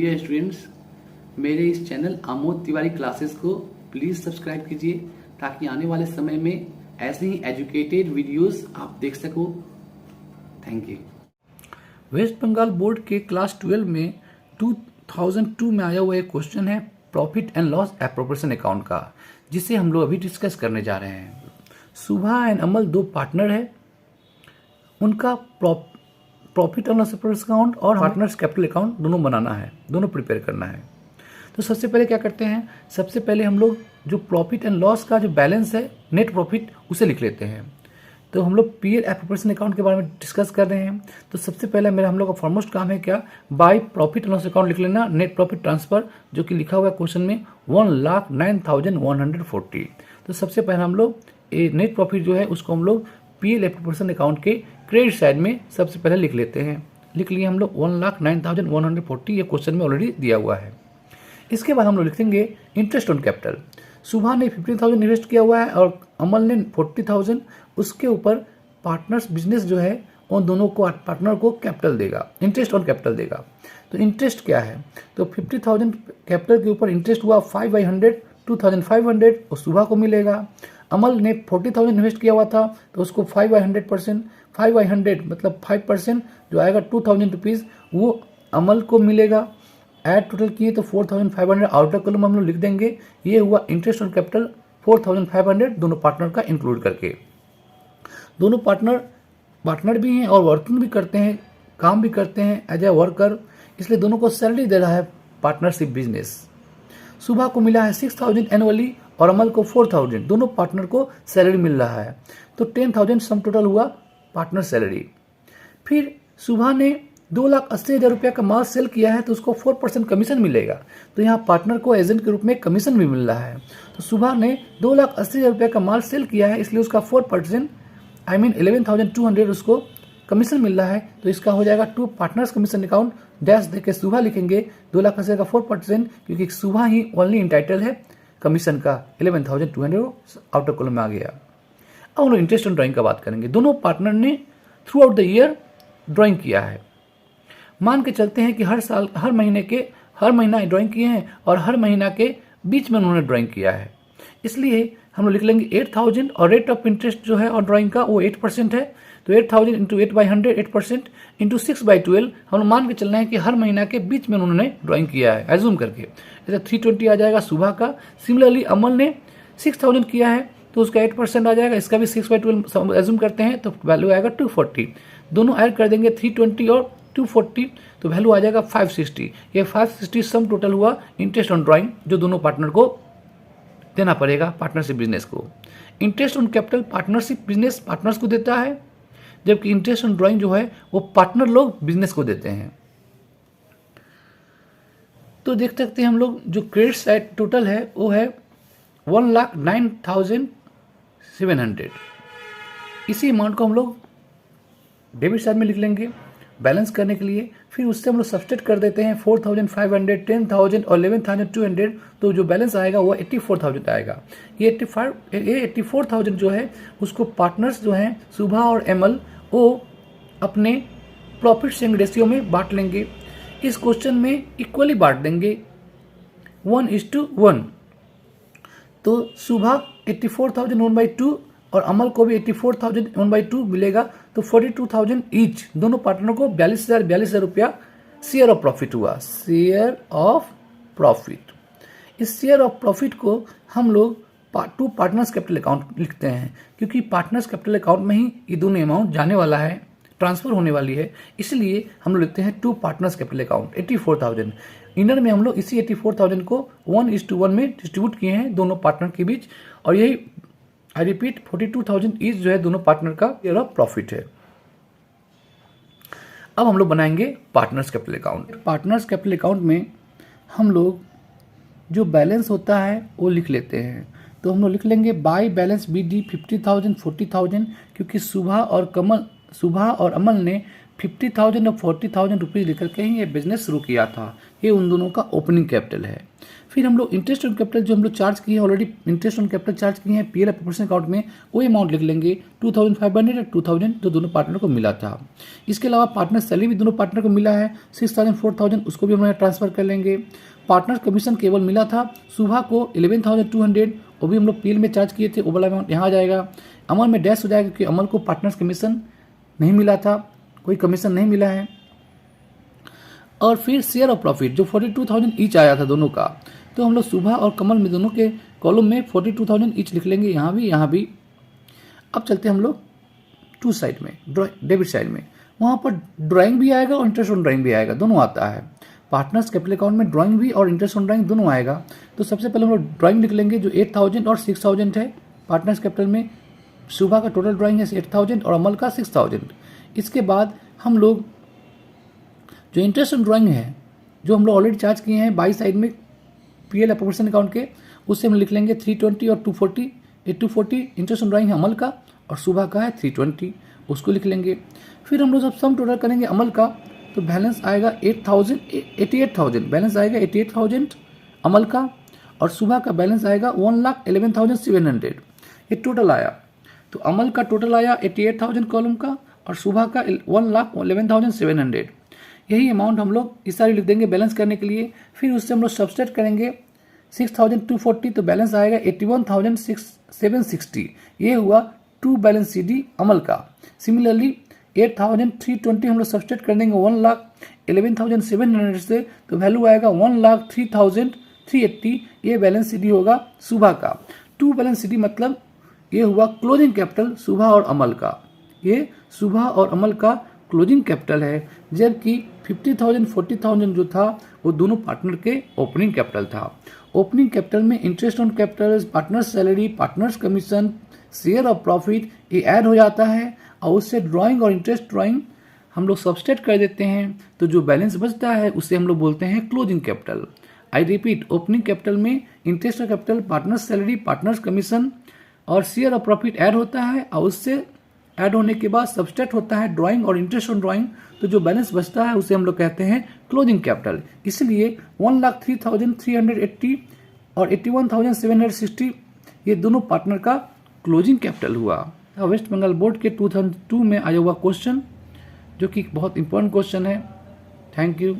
Dear students, मेरे इस channel Amod Tiwari classes को प्लीज़ सब्सक्राइब कीजिए ताकि आने वाले समय में ऐसे ही एजुकेटेड वीडियोस आप देख सको। Thank you. West Bengal board के क्लास 12 में 2002 में आया हुआ एक क्वेश्चन है profit and loss appropriation account का, जिसे हम लोग अभी डिस्कस करने जा रहे हैं। सुभा एंड अमल दो पार्टनर है, उनका profit and loss appropriation account और पार्टनर्स कैपिटल अकाउंट दोनों बनाना है, दोनों प्रिपेयर करना है। तो सबसे पहले क्या करते हैं, सबसे पहले हम लोग जो प्रॉफिट एंड लॉस का जो बैलेंस है, नेट प्रॉफिट, उसे लिख लेते हैं। तो हम लोग पीएल एप्रोप्रिएशन अकाउंट के बारे में डिस्कस कर रहे हैं। तो सबसे पहले हम लोग का फॉरमोस्ट काम है क्या, by profit and loss account लिख लेना, नेट प्रॉफिट ट्रांसफर, जो कि लिखा हुआ है क्वेश्चन में 1,09,140। तो सबसे पहले हम लोग नेट प्रॉफिट जो है उसको हम लोग पीएल एप्रोप्रिएशन अकाउंट के क्रेडिट साइड में सबसे पहले लिख लेते हैं। लिख लिए हम लोग 1,09,140, ये क्वेश्चन में ऑलरेडी दिया हुआ है। इसके बाद हम लोग लिखेंगे इंटरेस्ट ऑन कैपिटल। सुभा ने 15,000 इन्वेस्ट किया हुआ है और अमल ने 40,000। उसके ऊपर पार्टनर्स बिजनेस जो है उन दोनों को पार्टनर को कैपिटल देगा, इंटरेस्ट ऑन कैपिटल देगा। तो इंटरेस्ट क्या है, तो 50,000 कैपिटल के ऊपर इंटरेस्ट हुआ 5/100, 2,500 और सुभा को मिलेगा। अमल ने 40,000 इन्वेस्ट किया हुआ था तो उसको 5/100%, 5/100 मतलब 5% जो आएगा 2,000 रुपीज़, वो अमल को मिलेगा। ऐड टोटल किए तो 4,500 आउटर कॉलम हम लोग लिख देंगे। ये हुआ इंटरेस्ट ऑन कैपिटल 4,500, दोनों पार्टनर का इंक्लूड करके। दोनों पार्टनर भी हैं और वर्किंग भी करते हैं, काम भी करते हैं एज ए वर्कर, इसलिए दोनों को सैलरी दे रहा है पार्टनरशिप बिजनेस। सुबह को मिला है 6,000 एनुअली और अमल को 4,000, दोनों पार्टनर को सैलरी मिल रहा है। तो 10,000 सम टोटल हुआ पार्टनर सैलरी। फिर सुबह ने 2,80,000 रुपये का माल सेल किया है तो उसको 4% कमीशन मिलेगा। तो यहाँ पार्टनर को एजेंट के रूप में कमीशन भी मिल रहा है। तो सुबह ने 2,80,000 रुपये का माल सेल किया है, इसलिए उसका 4% 11,200 उसको कमीशन मिल रहा है। तो इसका हो जाएगा to partners commission account dash देके सुबह लिखेंगे 2,80,000 का 4%, क्योंकि सुबह ही ओनली इंटाइटल है कमीशन का 11,200 आउटर कॉलम में आ गया। अब हम लोग इंटरेस्ट ऑन ड्राइंग का बात करेंगे। दोनों पार्टनर ने through out the year drawing किया है। मान के चलते हैं कि हर महीना ड्राइंग किए हैं और हर महीना के बीच में उन्होंने ड्राइंग किया है, इसलिए हम लोग लिख लेंगे 8,000 और रेट ऑफ इंटरेस्ट जो है और ड्राइंग का वो 8% है। तो 8,000 इंटू 8/100 8% इंटू 6/12, हम लोग मान के चलना है कि हर महीना के बीच में उन्होंने ड्राइंग किया है, एज्यूम करके। जैसे 320 आ जाएगा सुबह का। सिमिलरली अमल ने 6,000 किया है तो उसका 8% आ जाएगा, इसका भी 6/12 एज्यूम करते हैं तो वैल्यू आएगा 240। दोनों ऐड कर देंगे 320 और 240 तो वैल्यू आ जाएगा 560। ये 560 सम टोटल हुआ इंटरेस्ट ऑन ड्राइंग जो दोनों पार्टनर को देना पड़ेगा पार्टनरशिप बिजनेस को। Interest on capital partnership business partners को देता है, जबकि इंटरेस्ट ऑन ड्राइंग जो है वो पार्टनर लोग बिजनेस को देते हैं। तो देख सकते हैं हम लोग जो क्रेडिट साइड टोटल है वो है 1,09,700। इसी अमाउंट को हम लोग डेबिट साइड में लिख लेंगे बैलेंस करने के लिए। फिर उससे हम लोग सब्सट्रैक्ट कर देते हैं 4,500, 10,000 और 11,200, तो जो बैलेंस आएगा वो 84,000 आएगा। ये 84,000 जो है उसको पार्टनर्स जो हैं सुभा और एमल वो अपने प्रॉफिट शेयरिंग रेशियो में बांट लेंगे। इस क्वेश्चन में इक्वली बांट देंगे 1:1। तो सुभा 84,000 1/2 और अमल को भी 84,000 1/2 मिलेगा, तो 42,000 ईच, दोनों पार्टनर को 42,000 रुपया शेयर ऑफ प्रॉफिट हुआ। शेयर ऑफ प्रॉफिट, इस शेयर ऑफ प्रॉफिट को हम लोग टू पार्टनर्स कैपिटल अकाउंट लिखते हैं, क्योंकि पार्टनर्स कैपिटल अकाउंट में ही ये दोनों अमाउंट जाने वाला है, ट्रांसफर होने वाली है, इसलिए हम लोग लिखते हैं to partners capital account 84,000। Inner में हम लोग इसी 84,000 को 1:1 में डिस्ट्रीब्यूट किए हैं दोनों पार्टनर के बीच, और यही आई रिपीट 42,000 ईच जो है दोनों पार्टनर का शेयर ऑफ प्रॉफिट है। अब हम लोग बनाएंगे partners capital account. Partners capital account में हम लोग जो बैलेंस होता है वो लिख लेते हैं। तो हम लोग लिख लेंगे बाय बैलेंस BD 50,000 40,000, क्योंकि सुभा और अमल ने 50,000 और 40,000 रुपीज़ लेकर के ही ये बिजनेस शुरू किया था। ये उन दोनों का ओपनिंग कैपिटल है। फिर हम लोग इंटरेस्ट ऑन कैपिटल जो हम लोग चार्ज किए हैं, already interest on capital charge किए हैं पीएल प्रोपोर्शन अकाउंट में, वो अमाउंट लिख लेंगे 2,500 और 2,000 जो दोनों पार्टनर को मिला था। इसके अलावा पार्टनर सैलरी भी दोनों पार्टनर को मिला है 6,000 4,000, उसको भी हम लोग ट्रांसफर कर लेंगे। पार्टनर कमीशन केवल मिला था सुबह को 11,200, वो भी हम लोग पीएल में चार्ज किए थे, वो वाला अमाउंट यहाँ आ जाएगा। अमल में डैश हो जाएगा क्योंकि अमल को पार्टनर्स कमीशन नहीं मिला था, कोई कमीशन नहीं मिला है। और फिर शेयर ऑफ प्रॉफिट जो 42,000 ईच आया था दोनों का, तो हम लोग सुबह और कमल में दोनों के कॉलम में 42,000 ईच लिख लेंगे, यहाँ भी यहाँ भी। अब चलते हम लोग टू साइड में, डेबिट साइड में, वहाँ पर ड्राइंग भी आएगा और इंटरेस्ट ऑन ड्राइंग भी आएगा, दोनों आता है। पार्टनर्स कैपिटल अकाउंट में ड्राइंग भी और इंटरेस्ट ऑन ड्राइंग दोनों आएगा। तो सबसे पहले हम लोग ड्राइंग लिख लेंगे जो 8,000 और 6,000 है। पार्टनर्स कैपिटल में सुबह का टोटल ड्राइंग है 8,000 और अमल का 6,000। इसके बाद हम लोग जो इंटरेस्ट ऑन ड्राइंग है जो हम लोग ऑलरेडी चार्ज किए हैं बाई साइड में पीएल प्रोपोर्शन अकाउंट के, उससे हम लिख लेंगे 320 और 240। ये 240 इंटरेस्ट ऑन ड्राइंग है अमल का और सुबह का है 320, उसको लिख लेंगे। फिर हम लोग सब सम टोटल करेंगे अमल का, तो बैलेंस आएगा 88,000 बैलेंस आएगा 88,000 अमल का, और सुबह का बैलेंस आएगा 1,11,700। ये टोटल आया, तो अमल का टोटल आया 88,000 कॉलम का और सुबह का 1,11,700। यही अमाउंट हम लोग इस सारी लिख देंगे बैलेंस करने के लिए। फिर उससे हम लोग सब्सट्रैक्ट करेंगे 6,240, तो बैलेंस आएगा 81,760। ये हुआ टू बैलेंस सीडी अमल का। सिमिलरली 8,320 हम लोग सब्सट्रैक्ट कर देंगे 1,11,700 से, तो वैल्यू आएगा 1,03,380। ये बैलेंस सीडी होगा सुबह का। टू बैलेंस सीडी मतलब ये हुआ क्लोजिंग कैपिटल सुबह और अमल का, ये सुबह और अमल का क्लोजिंग कैपिटल है, जबकि 50,000 40,000 जो था वो दोनों पार्टनर के ओपनिंग कैपिटल था। ओपनिंग कैपिटल में interest on capital, partners salary, partners commission, share of profit ये ऐड हो जाता है और उससे ड्राइंग और इंटरेस्ट ड्राइंग हम लोग सब्सट्रैक्ट कर देते हैं, तो जो बैलेंस बचता है उसे हम लोग बोलते हैं closing capital. I repeat, opening capital में interest of capital, partners salary, partners commission और शेयर ऑफ प्रॉफिट ऐड होता है और उससे ऐड होने के बाद सब्सट्रैक्ट होता है ड्राइंग और इंटरेस्ट ऑन ड्राइंग, तो जो बैलेंस बचता है उसे हम लोग कहते हैं क्लोजिंग कैपिटल। इसलिए 1,03,380 और 81,760 ये दोनों पार्टनर का क्लोजिंग कैपिटल हुआ। वेस्ट बंगाल बोर्ड के 2002 में आया हुआ क्वेश्चन, जो कि बहुत इंपॉर्टेंट क्वेश्चन है। Thank you.